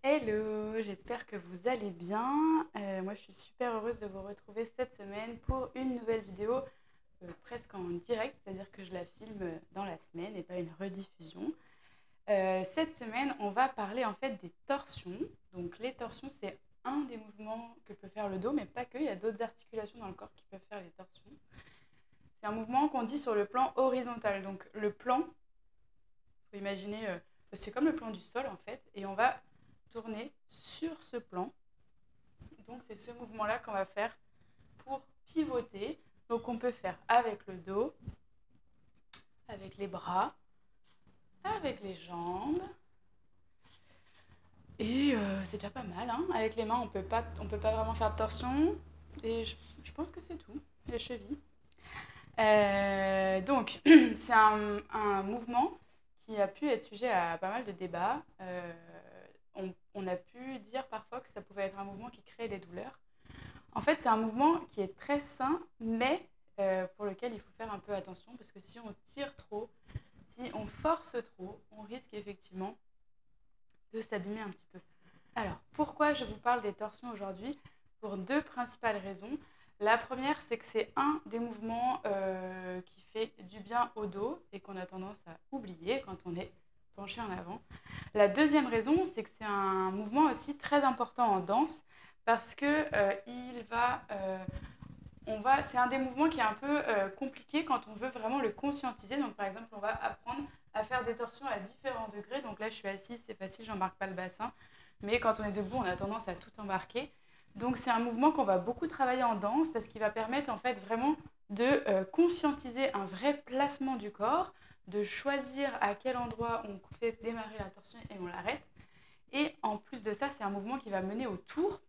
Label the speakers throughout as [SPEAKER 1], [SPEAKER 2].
[SPEAKER 1] Hello, j'espère que vous allez bien. Moi, je suis super heureuse de vous retrouver cette semaine pour une nouvelle vidéo presque en direct, c'est-à-dire que je la filme dans la semaine et pas une rediffusion. Cette semaine, on va parler en fait des torsions. Donc, les torsions, c'est un des mouvements que peut faire le dos, mais pas que. Il y a d'autres articulations dans le corps qui peuvent faire les torsions. C'est un mouvement qu'on dit sur le plan horizontal. Donc, le plan, il faut imaginer, c'est comme le plan du sol en fait, et on va tourner sur ce plan. Donc c'est ce mouvement-là qu'on va faire pour pivoter. Donc on peut faire avec le dos, avec les bras, avec les jambes. Et c'est déjà pas mal. Hein. Avec les mains, on peut pas vraiment faire de torsion. Et je pense que c'est tout. Les chevilles. Donc c'est un mouvement qui a pu être sujet à pas mal de débats. On a pu dire parfois que ça pouvait être un mouvement qui crée des douleurs. En fait, c'est un mouvement qui est très sain, mais pour lequel il faut faire un peu attention, parce que si on tire trop, si on force trop, on risque effectivement de s'abîmer un petit peu. Alors, pourquoi je vous parle des torsions aujourd'hui? Pour deux principales raisons. La première, c'est que c'est un des mouvements qui fait du bien au dos et qu'on a tendance à oublier quand on est penché en avant. La deuxième raison, c'est que c'est un mouvement aussi très important en danse parce que c'est un des mouvements qui est un peu compliqué quand on veut vraiment le conscientiser. Donc par exemple, on va apprendre à faire des torsions à différents degrés. Donc là, je suis assise, c'est facile, j'embarque pas le bassin. Mais quand on est debout, on a tendance à tout embarquer. Donc c'est un mouvement qu'on va beaucoup travailler en danse parce qu'il va permettre en fait vraiment de conscientiser un vrai placement du corps, de choisir à quel endroit on fait démarrer la torsion et on l'arrête. Et en plus de ça, c'est un mouvement qui va mener au tour,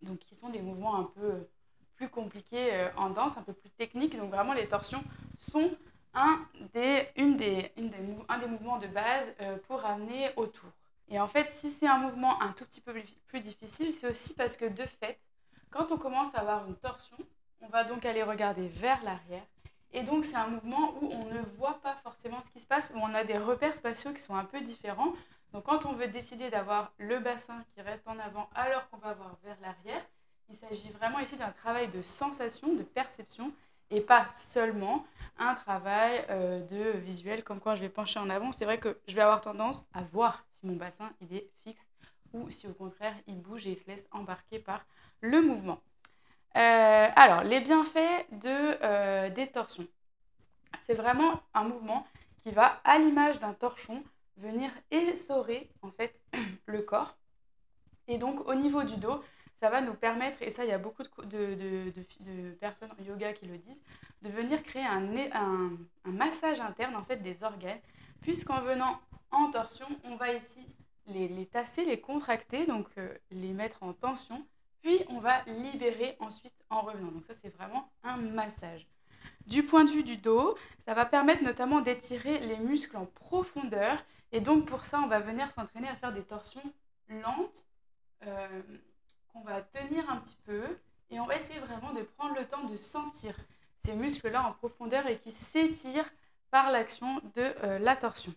[SPEAKER 1] donc qui sont des mouvements un peu plus compliqués en danse, un peu plus techniques. Donc vraiment, les torsions sont un des mouvements de base pour amener au tour. Et en fait, si c'est un mouvement un tout petit peu plus difficile, c'est aussi parce que de fait, quand on commence à avoir une torsion, on va donc aller regarder vers l'arrière. Et donc, c'est un mouvement où on ne voit pas forcément ce qui se passe, où on a des repères spatiaux qui sont un peu différents. Donc, quand on veut décider d'avoir le bassin qui reste en avant alors qu'on va voir vers l'arrière, il s'agit vraiment ici d'un travail de sensation, de perception, et pas seulement un travail de visuel comme quand je vais pencher en avant. C'est vrai que je vais avoir tendance à voir si mon bassin il est fixe ou si au contraire il bouge et il se laisse embarquer par le mouvement. Alors, les bienfaits des torsions. C'est vraiment un mouvement qui va, à l'image d'un torchon, venir essorer en fait le corps. Et donc, au niveau du dos, ça va nous permettre, et ça, il y a beaucoup de personnes en yoga qui le disent, de venir créer un massage interne en fait des organes, puisqu'en venant en torsion, on va ici les tasser, les contracter, donc les mettre en tension, puis on va libérer ensuite en revenant. Donc ça, c'est vraiment un massage. Du point de vue du dos, ça va permettre notamment d'étirer les muscles en profondeur, et donc pour ça, on va venir s'entraîner à faire des torsions lentes, euh, qu'on va tenir un petit peu et on va essayer vraiment de prendre le temps de sentir ces muscles-là en profondeur et qui s'étirent par l'action de la torsion.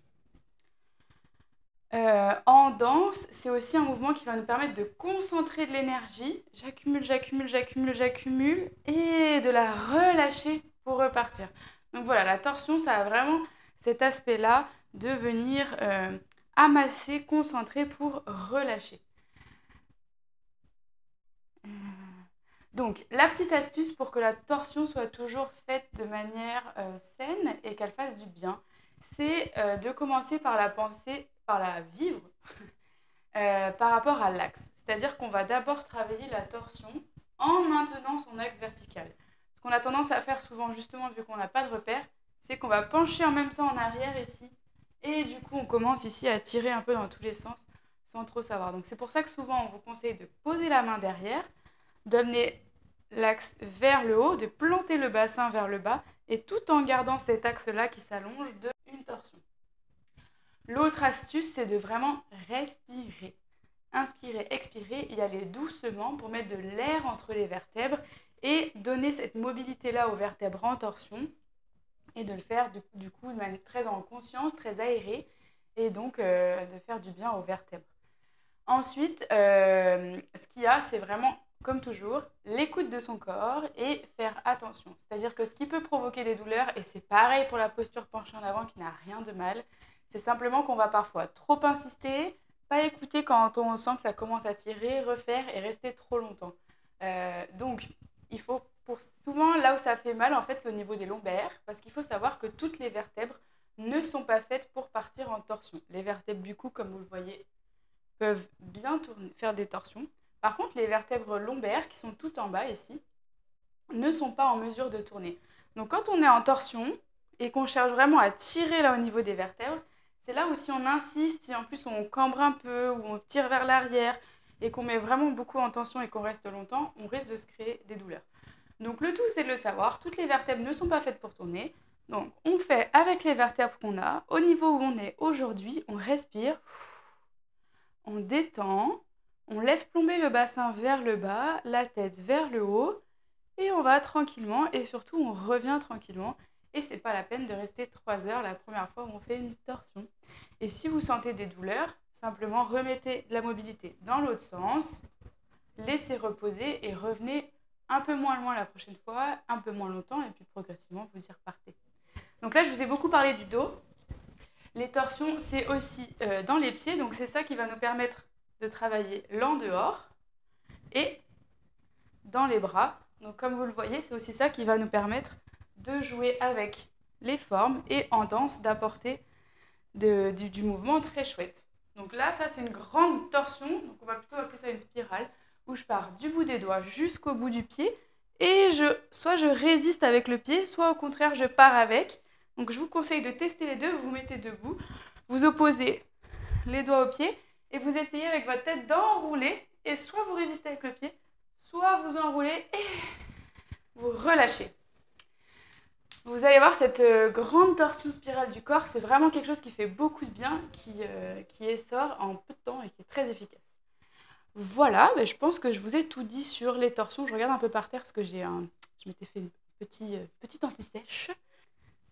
[SPEAKER 1] En danse, c'est aussi un mouvement qui va nous permettre de concentrer de l'énergie. J'accumule, j'accumule, j'accumule, j'accumule et de la relâcher pour repartir. Donc voilà, la torsion, ça a vraiment cet aspect-là de venir amasser, concentrer pour relâcher. Donc, la petite astuce pour que la torsion soit toujours faite de manière saine et qu'elle fasse du bien, c'est de commencer par la penser, par la vivre par rapport à l'axe. C'est-à-dire qu'on va d'abord travailler la torsion en maintenant son axe vertical. Ce qu'on a tendance à faire souvent, justement, vu qu'on n'a pas de repère, c'est qu'on va pencher en même temps en arrière ici. Et du coup, on commence ici à tirer un peu dans tous les sens sans trop savoir. Donc, c'est pour ça que souvent, on vous conseille de poser la main derrière, d'amener l'axe vers le haut, de planter le bassin vers le bas, et tout en gardant cet axe-là qui s'allonge de une torsion. L'autre astuce, c'est de vraiment respirer. Inspirer, expirer, y aller doucement pour mettre de l'air entre les vertèbres et donner cette mobilité-là aux vertèbres en torsion et de le faire du coup de manière très en conscience, très aérée et donc de faire du bien aux vertèbres. Ensuite, ce qu'il y a, c'est vraiment, comme toujours, l'écoute de son corps et faire attention. C'est-à-dire que ce qui peut provoquer des douleurs, et c'est pareil pour la posture penchée en avant qui n'a rien de mal, c'est simplement qu'on va parfois trop insister, pas écouter quand on sent que ça commence à tirer, refaire et rester trop longtemps. Donc, il faut, pour souvent, là où ça fait mal, en fait, c'est au niveau des lombaires, parce qu'il faut savoir que toutes les vertèbres ne sont pas faites pour partir en torsion. Les vertèbres du cou, comme vous le voyez, peuvent bien faire des torsions. Par contre, les vertèbres lombaires, qui sont tout en bas ici, ne sont pas en mesure de tourner. Donc quand on est en torsion et qu'on cherche vraiment à tirer là au niveau des vertèbres, c'est là où si on insiste, si en plus on cambre un peu ou on tire vers l'arrière et qu'on met vraiment beaucoup en tension et qu'on reste longtemps, on risque de se créer des douleurs. Donc le tout c'est de le savoir, toutes les vertèbres ne sont pas faites pour tourner. Donc on fait avec les vertèbres qu'on a, au niveau où on est aujourd'hui, on respire, on détend, on laisse plomber le bassin vers le bas, la tête vers le haut, et on va tranquillement, et surtout on revient tranquillement. Et c'est pas la peine de rester 3 heures la première fois où on fait une torsion. Et si vous sentez des douleurs, simplement remettez la mobilité dans l'autre sens, laissez reposer et revenez un peu moins loin la prochaine fois, un peu moins longtemps, et puis progressivement vous y repartez. Donc là je vous ai beaucoup parlé du dos. Les torsions, c'est aussi dans les pieds, donc c'est ça qui va nous permettre de travailler l'en dehors et dans les bras. Donc comme vous le voyez, c'est aussi ça qui va nous permettre de jouer avec les formes et en danse d'apporter du mouvement très chouette. Donc là, ça c'est une grande torsion, donc on va plutôt appeler ça une spirale, où je pars du bout des doigts jusqu'au bout du pied et soit je résiste avec le pied, soit au contraire je pars avec. Donc je vous conseille de tester les deux, vous vous mettez debout, vous opposez les doigts au pied et vous essayez avec votre tête d'enrouler et soit vous résistez avec le pied, soit vous enroulez et vous relâchez. Vous allez voir cette grande torsion spirale du corps, c'est vraiment quelque chose qui fait beaucoup de bien, qui essore en peu de temps et qui est très efficace. Voilà, je pense que je vous ai tout dit sur les torsions. Je regarde un peu par terre parce que je m'étais fait une petite anti-sèche.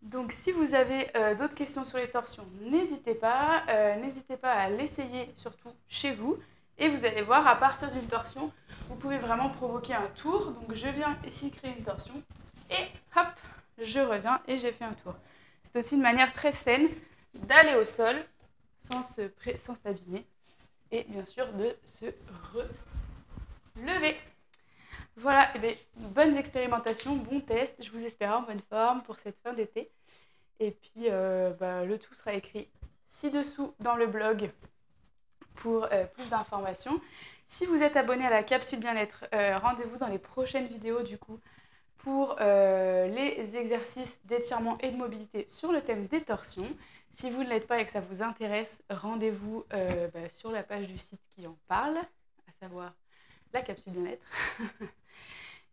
[SPEAKER 1] Donc si vous avez d'autres questions sur les torsions, n'hésitez pas à l'essayer surtout chez vous. Et vous allez voir, à partir d'une torsion, vous pouvez vraiment provoquer un tour. Donc je viens ici créer une torsion et hop, je reviens et j'ai fait un tour. C'est aussi une manière très saine d'aller au sol sans s'abîmer et bien sûr de se relever. Voilà, bonnes expérimentations, bons tests. Je vous espère en bonne forme pour cette fin d'été. Et puis, le tout sera écrit ci-dessous dans le blog pour plus d'informations. Si vous êtes abonné à la capsule bien-être, rendez-vous dans les prochaines vidéos du coup pour les exercices d'étirement et de mobilité sur le thème des torsions. Si vous ne l'êtes pas et que ça vous intéresse, rendez-vous sur la page du site qui en parle, à savoir la capsule bien-être.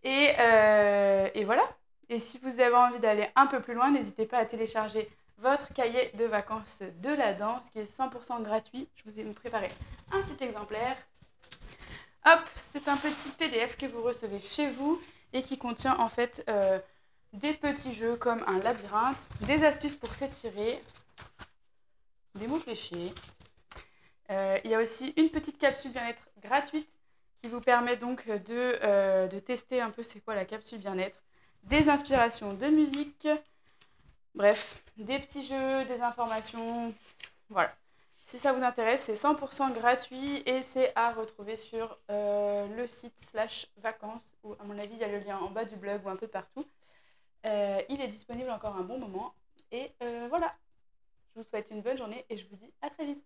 [SPEAKER 1] Et voilà. Et si vous avez envie d'aller un peu plus loin, n'hésitez pas à télécharger votre cahier de vacances de la danse qui est 100% gratuit. Je vous ai préparé un petit exemplaire. Hop, c'est un petit PDF que vous recevez chez vous et qui contient en fait des petits jeux comme un labyrinthe, des astuces pour s'étirer, des mots fléchés. Il y a aussi une petite capsule bien-être gratuite qui vous permet donc de tester un peu c'est quoi la capsule bien-être, des inspirations de musique, bref, des petits jeux, des informations, voilà. Si ça vous intéresse, c'est 100% gratuit et c'est à retrouver sur le site /vacances où à mon avis il y a le lien en bas du blog ou un peu partout. Il est disponible encore un bon moment et voilà. Je vous souhaite une bonne journée et je vous dis à très vite.